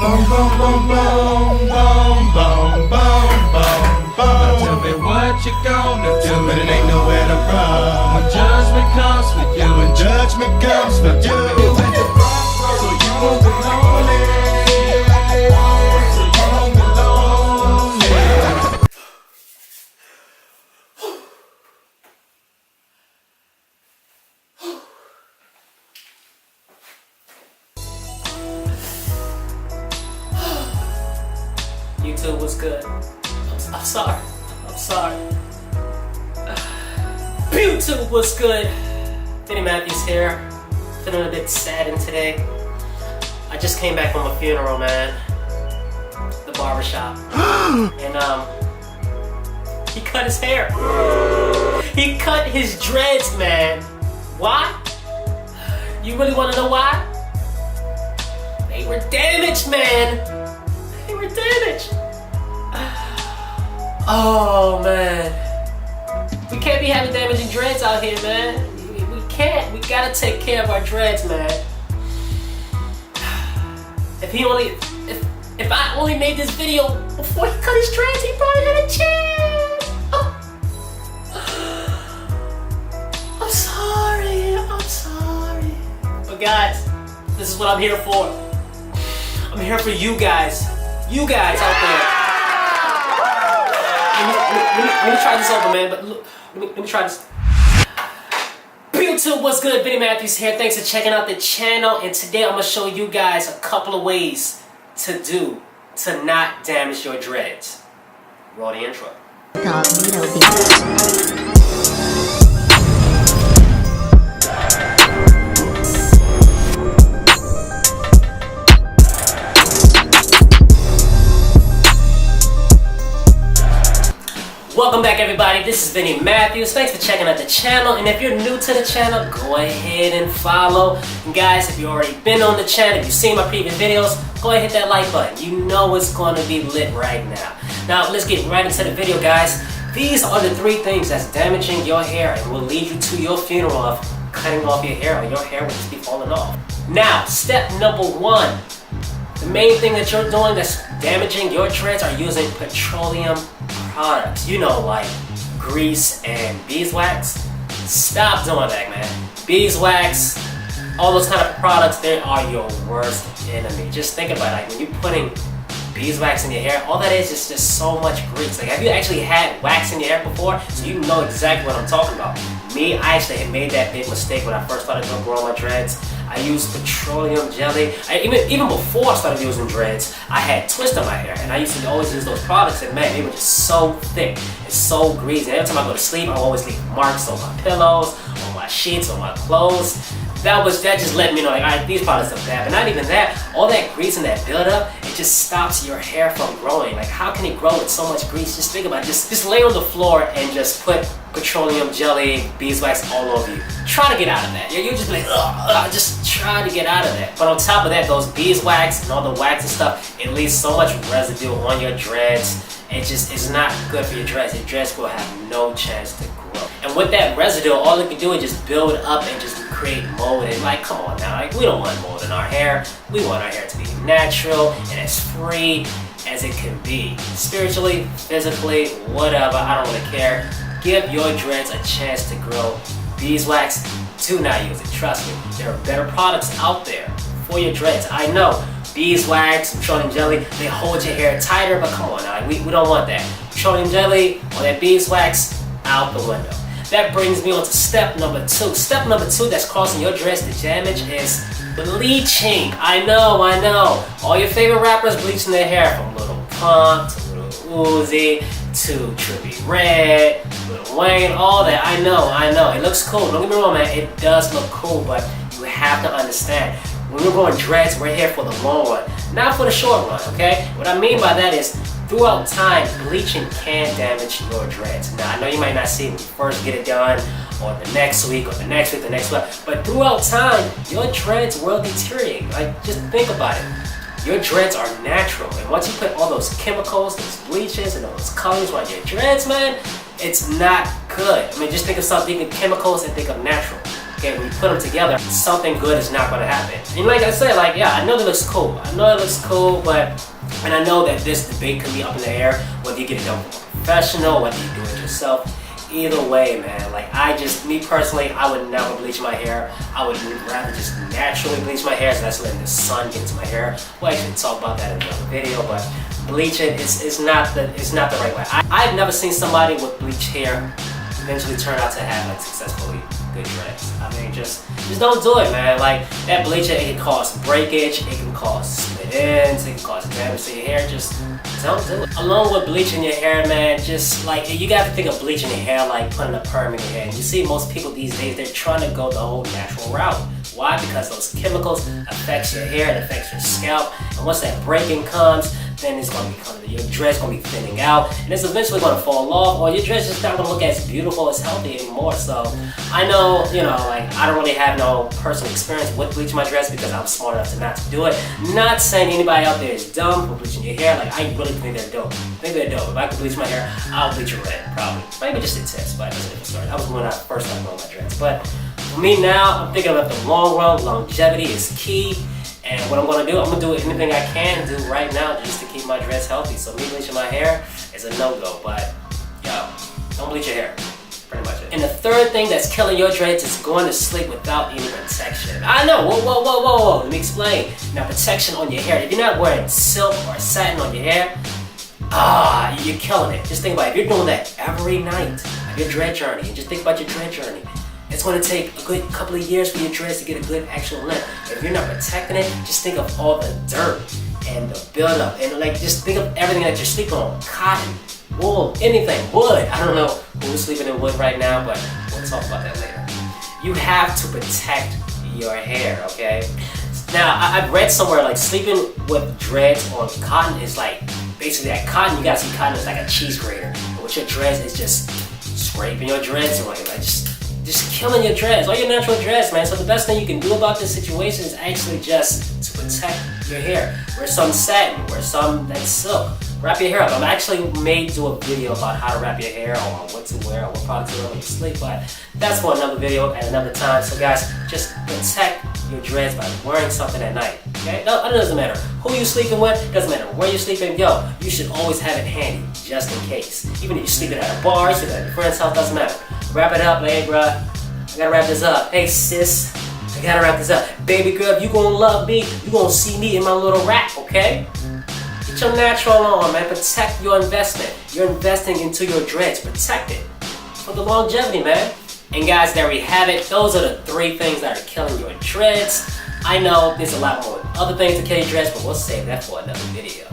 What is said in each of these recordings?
boom, boom, boom, boom, boom, boom, boom. Now tell me what you gonna do, but it ain't nowhere to run. When judgment comes for you, when judgment comes for you, so you won't be lonely. So you won't be lonely. YouTube was good. I'm sorry. I'm sorry. YouTube was good. Vinny Matthews here. Feeling a bit saddened today. I just came back from a funeral, man. The barbershop. And he cut his hair. He cut his dreads, man. Why? You really want to know why? They were damaged, man. They were damaged. Oh man, we can't be having damaging dreads out here, man. We can't. We gotta take care of our dreads, man. If I only made this video before he cut his dreads, he probably had a chance. I'm sorry. I'm sorry. But guys, this is what I'm here for. I'm here for you guys. You guys out there. Let me try this over, man. But look, let me try this. YouTube, what's good? Vinny Matthews here. Thanks for checking out the channel. And today I'm gonna show you guys a couple of ways to not damage your dreads. Roll the intro. Welcome back, everybody. This is Vinny Matthews. Thanks for checking out the channel. And if you're new to the channel, go ahead and follow. And guys, if you've already been on the channel, if you've seen my previous videos, go ahead and hit that like button. You know it's going to be lit right now. Now, let's get right into the video, guys. These are the 3 things that's damaging your hair and will lead you to your funeral of cutting off your hair, or your hair will just be falling off. Now, step number 1. The main thing that you're doing that's damaging your dreads are using petroleum products. You know, like grease and beeswax. Stop doing that, man. Beeswax, all those kind of products, they are your worst enemy. Just think about it. Like when you're putting beeswax in your hair, all that is just so much grease. Like, have you actually had wax in your hair before? So you know exactly what I'm talking about. Me, I actually had made that big mistake when I first started growing my dreads. I used petroleum jelly. Even before I started using dreads, I had twist on my hair, and I used to always use those products, and man, they were just so thick and so greasy. Every time I go to sleep, I always leave marks on my pillows, on my sheets, on my clothes. That just let me know, like, alright, these products are bad. But not even that, all that grease and that buildup, it just stops your hair from growing. Like, how can it grow with so much grease? Just think about it. Just lay on the floor and just put petroleum jelly, beeswax all over you. Try to get out of that. You just be like, ugh, just try to get out of that. But on top of that, those beeswax and all the wax and stuff, it leaves so much residue on your dreads. It just is not good for your dreads. Your dreads will have no chance to grow. And with that residue, all it can do is just build up and just create mold. And like, come on now, like, we don't want mold in our hair. We want our hair to be natural and as free as it can be. Spiritually, physically, whatever, I don't really care. Give your dreads a chance to grow. Beeswax, do not use it. Trust me, there are better products out there for your dreads. I know. Beeswax, petroleum jelly, they hold your hair tighter, but come on now, we don't want that. Petroleum jelly or that beeswax, out the window. That brings me on to step number 2. Step number 2 that's causing your dreads to damage is bleaching. I know. All your favorite rappers bleaching their hair, from Lil Pump to Lil Uzi to Trippie Redd, Lil Wayne, all that. I know. It looks cool. Don't get me wrong, man. It does look cool, but you have to understand. When we're growing dreads, we're here for the long run, not for the short run, okay? What I mean by that is, throughout time, bleaching can damage your dreads. Now, I know you might not see it when you first get it done, or the next week, or the next week, the next week, but throughout time, your dreads will deteriorate. Like, just think about it. Your dreads are natural, and once you put all those chemicals, those bleaches, and those colors on your dreads, man, it's not good. I mean, just think of something, think of chemicals and think of natural. Okay, when you put them together, something good is not gonna happen. And like I said, like, yeah, I know it looks cool. I know it looks cool, and I know that this debate can be up in the air, whether you get it done from a professional, whether you do it yourself. Either way, man, like me personally, I would never bleach my hair. I would rather just naturally bleach my hair, so that's letting the sun get into my hair. We'll actually talk about that in another video, but bleaching is not the right way. I've never seen somebody with bleached hair eventually turn out to have like successfully good dreads. I mean, just don't do it, man. Like that bleaching, it can cause breakage, it can cause split ends, it can cause damage to your hair. Just don't do it. Along with bleaching your hair, man, just like you got to think of bleaching your hair like putting a perm in your hair. And you see most people these days, they're trying to go the whole natural route. Why? Because those chemicals affects your hair, it affects your scalp, and once that breaking comes, then it's going to become, your dread's going to be thinning out, and it's eventually going to fall off, or your dread's just not going to look as beautiful, as healthy anymore. So I know, like I don't really have no personal experience with bleaching my dreads because I'm smart enough to not to do it. Not saying anybody out there is dumb for bleaching your hair. Like I really think they're dope. If I could bleach my hair, I'll bleach it red, probably. Maybe just a test, but that's a different story. That was when I first started growing my dreads. But for me now, I'm thinking about the long run. Longevity is key. And what I'm gonna do anything I can do right now just to keep my dreads healthy. So me bleaching my hair is a no-go, but yo, don't bleach your hair. Pretty much it. And the third thing that's killing your dreads is going to sleep without any protection. I know, whoa, let me explain. Now protection on your hair, if you're not wearing silk or satin on your hair, you're killing it. Just think about it, if you're doing that every night of your dread journey, and just think about your dread journey, it's going to take a good couple of years for your dreads to get a good actual length. If you're not protecting it, just think of all the dirt and the buildup, and like just think of everything that you're sleeping on. Cotton, wool, anything, wood. I don't know who's sleeping in wood right now, but we'll talk about that later. You have to protect your hair, okay? Now, I've read somewhere like sleeping with dreads on cotton is like, basically that cotton, you gotta see cotton is like a cheese grater. And with your dreads, it's just scraping your dreads away, like just killing your dreads, all your natural dreads, man. So the best thing you can do about this situation is actually just to protect your hair. Wear some satin, wear some that's silk. Wrap your hair up. I'm actually made to do a video about how to wrap your hair, or what to wear, or what product to wear when you sleep, but that's for another video at another time. So guys, just protect your dreads by wearing something at night, okay? No, it doesn't matter who you're sleeping with, doesn't matter where you're sleeping, yo, you should always have it handy, just in case. Even if you're sleeping at a bar, you're sleeping at your friend's house, doesn't matter. Wrap it up, hey bruh, I gotta wrap this up. Hey sis, I gotta wrap this up. Baby girl, if you gonna love me, you gonna see me in my little wrap, okay? Get your natural on, man. Protect your investment. You're investing into your dreads. Protect it for the longevity, man. And guys, there we have it. Those are the 3 things that are killing your dreads. I know there's a lot more other things to kill your dreads, but we'll save that for another video.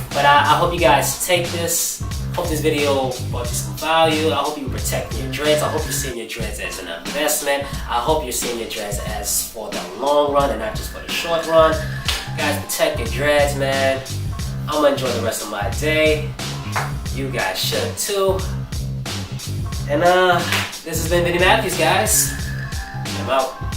But I hope you guys take this. Hope this video brought you some value. I hope you protect your dreads. I hope you're seeing your dreads as an investment. I hope you're seeing your dreads as for the long run and not just for the short run. Guys, protect your dreads, man. I'm gonna enjoy the rest of my day. You guys should too. And this has been Vinny Matthews, guys. I'm out.